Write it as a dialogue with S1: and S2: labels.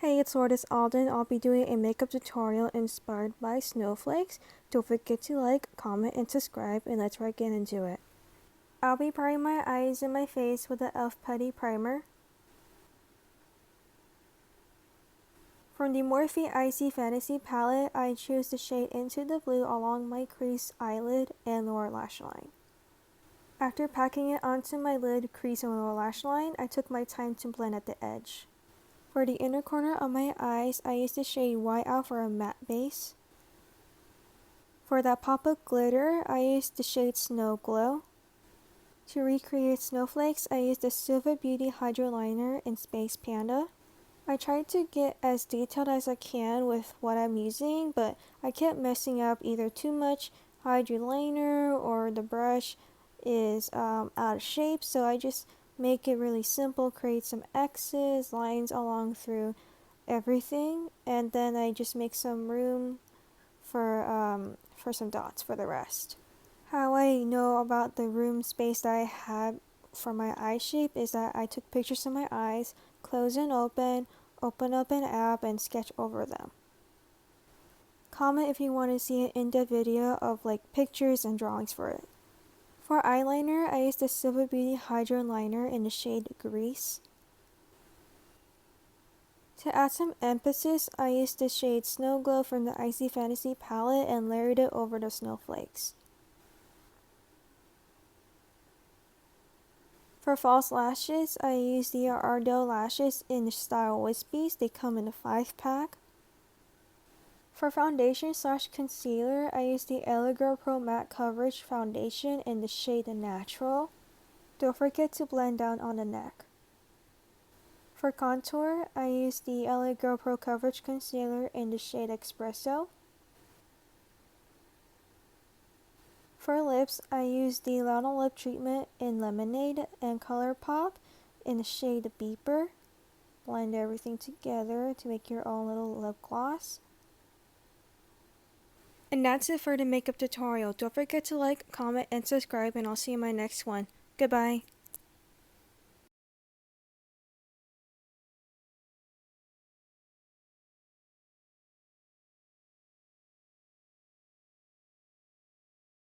S1: Hey, it's ytlourdesalden. I'll be doing a makeup tutorial inspired by snowflakes. Don't forget to like, comment, and subscribe, and let's right get into it. I'll be priming my eyes and my face with the e.l.f. Putty Primer. From the Morphe Icy Fantasy palette, I choose the shade Into the Blue along my crease, eyelid, and lower lash line. After packing it onto my lid, crease, and lower lash line, I took my time to blend at the edge. For the inner corner of my eyes, I used the shade White Out for a matte base. For that pop-up glitter, I used the shade Snow Glow. To recreate snowflakes, I used the Silver Beauty Hydro Liner in Space Panda. I tried to get as detailed as I can with what I'm using, but I kept messing up either too much Hydro Liner or the brush is out of shape, so I just make it really simple, create some X's, lines along through everything, and then I just make some room for some dots for the rest. How I know about the room space that I had for my eye shape is that I took pictures of my eyes, close and open up an app, and sketch over them. Comment if you want to see an in-depth video of like pictures and drawings for it. For eyeliner, I used the Silver Beauty Hydro Liner in the shade Grease. To add some emphasis, I used the shade Snow Glow from the Icy Fantasy palette and layered it over the snowflakes. For false lashes, I used the Ardell lashes in the style Wispies. They come in a 5-pack. For foundation/concealer, I used the Eyeliner Pro Matte Coverage Foundation in the shade Natural. Don't forget to blend down on the neck. For contour, I used the Eyeliner Pro Coverage Concealer in the shade Espresso. For lips, I used the Laudal Lip Treatment in Lemonade and ColourPop in the shade Beeper. Blend everything together to make your own little lip gloss. And that's it for the makeup tutorial. Don't forget to like, comment, and subscribe, and I'll see you in my next one. Goodbye.